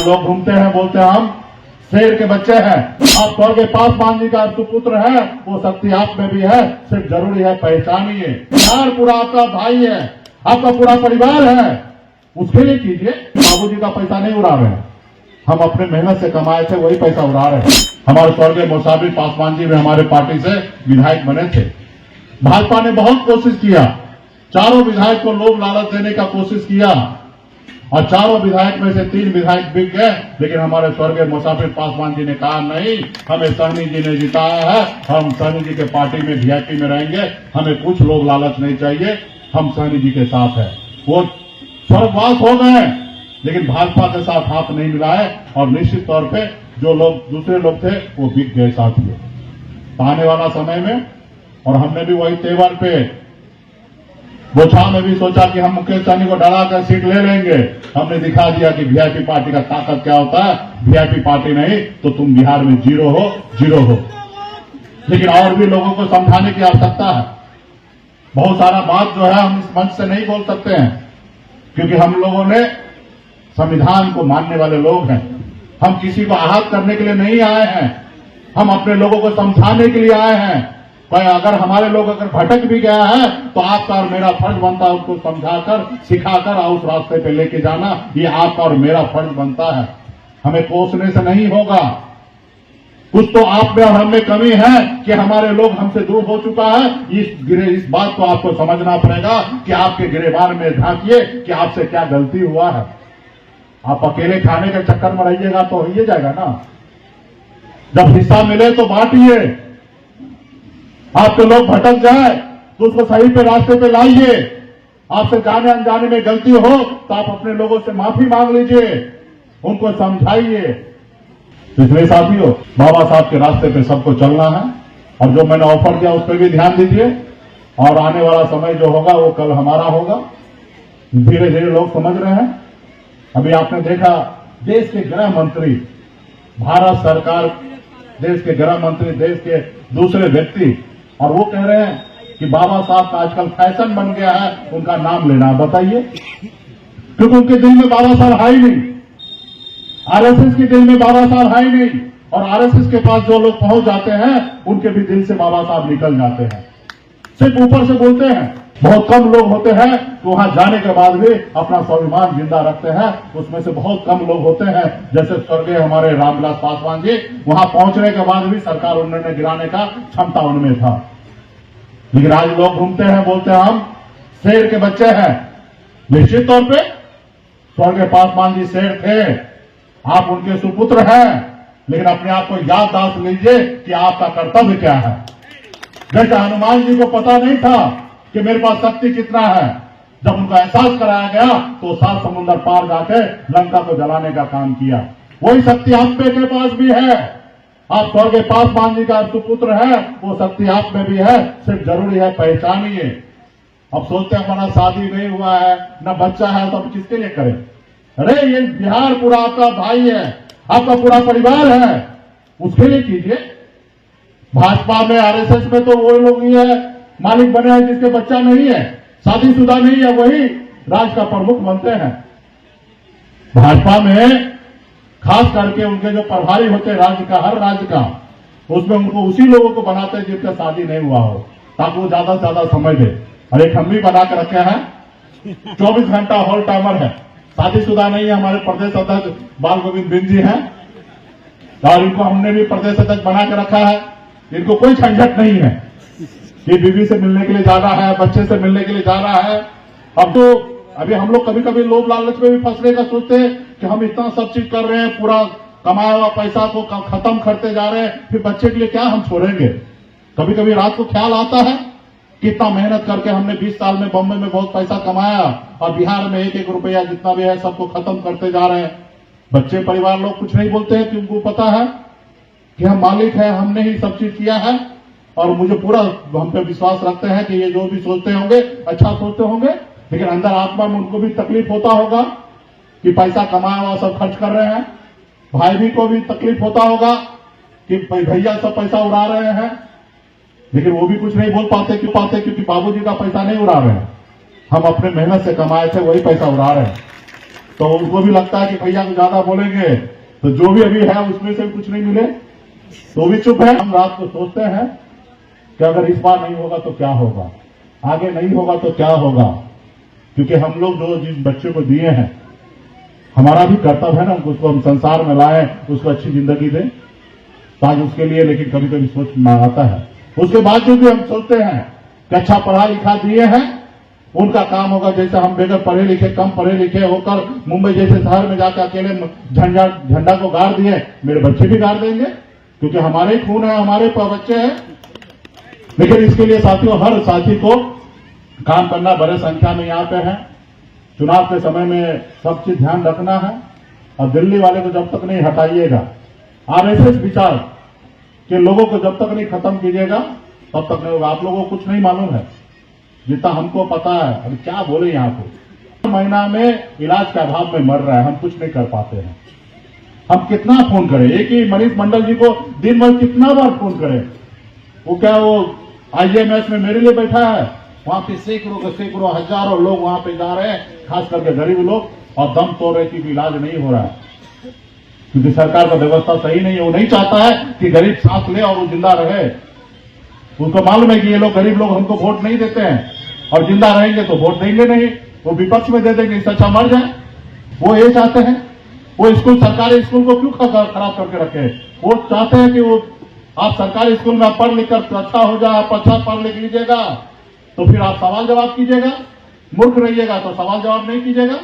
लोग घूमते हैं, बोलते हैं हम शेर के बच्चे हैं। आप स्वर्गीय पासवान जी का सुपुत्र है, वो शक्ति आप में भी है, सिर्फ जरूरी है पहचानिए। बिहार पूरा आपका भाई है, आपका पूरा परिवार है, उसके लिए कीजिए। बाबूजी का पैसा नहीं उड़ा रहे हैं, हम अपने मेहनत से कमाए थे वही पैसा उड़ा रहे हैं। हमारे स्वर्गीय मुसाफिर पासवान जी भी हमारे पार्टी से विधायक बने थे। भाजपा ने बहुत कोशिश किया, चारों विधायक को लोभ लालच देने का कोशिश किया और चारों विधायक में से 3 विधायक बिक गए। लेकिन हमारे स्वर्गीय मुसाफिर पासवान जी ने कहा नहीं, हमें सहनी जी ने जिताया है, हम सहनी जी के पार्टी में वीआईपी में रहेंगे, हमें कुछ लोभ लालच नहीं चाहिए, हम सहनी जी के साथ है। वो स्वर्गवास हो गए, लेकिन भाजपा के साथ हाथ नहीं मिलाए और निश्चित तौर पे जो लोग दूसरे लोग थे वो बिक गए साथियों। तो आने वाला समय में, और हमने भी वही तेवर पे बोछा में भी सोचा कि हम मुकेश सहनी को डरा कर सीट ले लेंगे। हमने दिखा दिया कि वीआईपी पार्टी का ताकत क्या होता है। वीआईपी पार्टी नहीं तो तुम बिहार में जीरो हो। लेकिन और भी लोगों को समझाने की आवश्यकता है। बहुत सारा बात जो है हम इस मंच से नहीं बोल सकते हैं, क्योंकि हम लोगों ने संविधान को मानने वाले लोग हैं। हम किसी को आहत करने के लिए नहीं आए हैं, हम अपने लोगों को समझाने के लिए आए हैं। भाई अगर हमारे लोग अगर भटक भी गया है तो आपका और मेरा फर्ज बनता है उसको समझाकर, सिखाकर और उस रास्ते पे लेके जाना। ये आपका और मेरा फर्ज बनता है, हमें कोसने से नहीं होगा। कुछ तो आप में और हम में कमी है कि हमारे लोग हमसे दूर हो चुका है। इस बात को आपको समझना पड़ेगा कि आपके गिरेबान में झांकिए कि आपसे क्या गलती हुआ है। आप अकेले खाने के चक्कर में रहिएगा तो हो ही जाएगा ना। जब हिस्सा मिले तो बांटिए। आपके लोग भटक जाए तो उसको सही पे रास्ते पे लाइए। आपसे जाने अनजाने में गलती हो तो आप अपने लोगों से माफी मांग लीजिए, उनको समझाइए। इसलिए साथियों, बाबा साहब के रास्ते पे सबको चलना है और जो मैंने ऑफर किया उस पर भी ध्यान दीजिए। और आने वाला समय जो होगा वो कल हमारा होगा। धीरे धीरे लोग समझ रहे हैं। अभी आपने देखा देश के गृह मंत्री, भारत सरकार, देश के गृह मंत्री, देश के दूसरे व्यक्ति, और वो कह रहे हैं कि बाबा साहब का आजकल फैशन बन गया है उनका नाम लेना। बताइए, क्योंकि उनके दिल में बाबा साहब है ही नहीं, आरएसएस के दिल में बाबा साहब है ही नहीं। और आरएसएस के पास जो लोग पहुंच जाते हैं उनके भी दिल से बाबा साहब निकल जाते हैं। सिर्फ ऊपर से बोलते हैं। बहुत कम लोग होते हैं तो वहां जाने के बाद भी अपना स्वाभिमान जिंदा रखते हैं। उसमें से बहुत कम लोग होते हैं, जैसे स्वर्गीय हमारे रामविलास पासवान जी, वहां पहुंचने के बाद भी सरकार उन्होंने गिराने का क्षमता उनमें था। लेकिन आज लोग घूमते हैं, बोलते हैं हम शेर के बच्चे हैं। निश्चित तौर पे स्वर्गीय पासवान जी शेर थे, आप उनके सुपुत्र हैं, लेकिन अपने आप को याददाश्त लीजिए कि आपका कर्तव्य क्या है। जैसे हनुमान जी को पता नहीं था कि मेरे पास शक्ति कितना है, जब उनका एहसास कराया गया तो 7 समुद्र पार जाके लंका को जलाने का काम किया। वही शक्ति आप के पास भी है। आप स्वर्गीय पासवान जी का सुपुत्र है, वो शक्ति आप में भी है, सिर्फ जरूरी है पहचानिए। अब सोचते हैं हमारा शादी नहीं हुआ है, न बच्चा है, तो हम किसके लिए करें? अरे ये बिहार पूरा आपका भाई है, आपका पूरा परिवार है, उसके लिए कीजिए। भाजपा में, आरएसएस में तो वो लोग ही है मालिक बने हैं जिसके बच्चा नहीं है, शादीशुदा नहीं है, वही राज्य का प्रमुख बनते हैं। भाजपा में खास करके उनके जो प्रभारी होते हैं राज्य का, हर राज्य का, उसमें उनको उसी लोगों को बनाते हैं जिनका शादी नहीं हुआ हो, ताकि वो ज्यादा से ज्यादा समझ दे। और एक हम भी बना के रखे हैं, 24 घंटा हॉल टाइमर है, शादीशुदा नहीं है, हमारे प्रदेश अध्यक्ष बाल गोविंद बिंद जी हैं, और इनको हमने भी प्रदेश अध्यक्ष बना के रखा है। इनको कोई झंझट नहीं है, ये बीवी से मिलने के लिए जा रहा है, बच्चे से मिलने के लिए जा रहा है। अब तो अभी हम लोग कभी कभी लोभ लालच में भी फंसने का सोचते हैं कि हम इतना सब चीज कर रहे हैं, पूरा कमाया हुआ पैसा को खत्म करते जा रहे हैं, फिर बच्चे के लिए क्या हम छोड़ेंगे। कभी कभी रात को ख्याल आता है कितना मेहनत करके हमने 20 साल में बॉम्बे में बहुत पैसा कमाया और बिहार में 1-1 रुपया जितना भी है सबको खत्म करते जा रहे हैं। बच्चे परिवार लोग कुछ नहीं बोलते हैं, क्योंकि उनको पता है कि हम मालिक हैं, हमने ही सब चीज किया है। और मुझे पूरा हम पे विश्वास रखते हैं कि ये जो भी सोचते होंगे अच्छा सोचते होंगे, लेकिन अंदर आत्मा में उनको भी तकलीफ होता होगा कि पैसा कमाया हुआ सब खर्च कर रहे हैं। भाई भी को भी तकलीफ होता होगा कि भैया सब पैसा उड़ा रहे हैं, लेकिन वो भी कुछ नहीं बोल पाते। क्योंकि बाबूजी का पैसा नहीं उड़ा रहे हैं, हम अपने मेहनत से कमाए थे वही पैसा उड़ा रहे हैं। तो उनको भी लगता है कि भैया को ज्यादा बोलेंगे तो जो भी अभी है उसमें से कुछ नहीं मिले तो भी चुप है। हम रात को सोचते हैं कि अगर इस बार नहीं होगा तो क्या होगा, आगे नहीं होगा तो क्या होगा, क्योंकि हम लोग जो जिस बच्चे को दिए हैं हमारा भी कर्तव्य है ना, उसको हम संसार में लाएं, उसको अच्छी जिंदगी दें ताकि उसके लिए, लेकिन कभी कभी सोच आता है। उसके बाद जो भी हम सोचते हैं कि अच्छा पढ़ा लिखा दिए हैं, उनका काम होगा जैसे हम बगैर पढ़े लिखे, कम पढ़े लिखे होकर मुंबई जैसे शहर में जाकर अकेले झंडा को गाड़ दिए, मेरे बच्चे भी गाड़ देंगे क्योंकि हमारे ही खून है, हमारे बच्चे हैं। लेकिन इसके लिए साथियों हर साथी को काम करना, बड़े संख्या में यहाँ पे है। चुनाव के समय में सब चीज ध्यान रखना है और दिल्ली वाले को जब तक नहीं हटाइएगा, आरएसएस विचार के लोगों को जब तक नहीं खत्म कीजिएगा तब तक नहीं होगा। आप लोगों को कुछ नहीं मालूम है जितना हमको पता है। अभी क्या बोले, यहाँ पे महीना में इलाज के अभाव में मर रहा है, हम कुछ नहीं कर पाते हैं। हम कितना फोन करें, एक ही मनीष मंडल जी को दिन भर कितना बार फोन करें। वो क्या वो आईएमएस में मेरे लिए बैठा है, वहां पे सैकड़ों हजारों लोग वहां पे जा रहे हैं, खास करके गरीब लोग, और दम तोड़ रहे कि इलाज नहीं हो रहा है क्योंकि सरकार का व्यवस्था सही नहीं है। वो नहीं चाहता है कि गरीब सांस ले और वो जिंदा रहे। उनको मालूम है कि ये लोग गरीब लोग हमको वोट नहीं देते हैं और जिंदा रहेंगे तो वोट देंगे नहीं, वो विपक्ष में दे देंगे, इससे अच्छा मर जाए। वो ये चाहते हैं। वो स्कूल, सरकारी स्कूल को क्यों खराब करके रखे? वो चाहते हैं कि वो आप सरकारी स्कूल में पढ़ लिख कर अच्छा हो जाए, आप अच्छा पढ़ लिख लीजिएगा तो फिर आप सवाल जवाब कीजिएगा, मूर्ख रहिएगा तो सवाल जवाब नहीं कीजिएगा।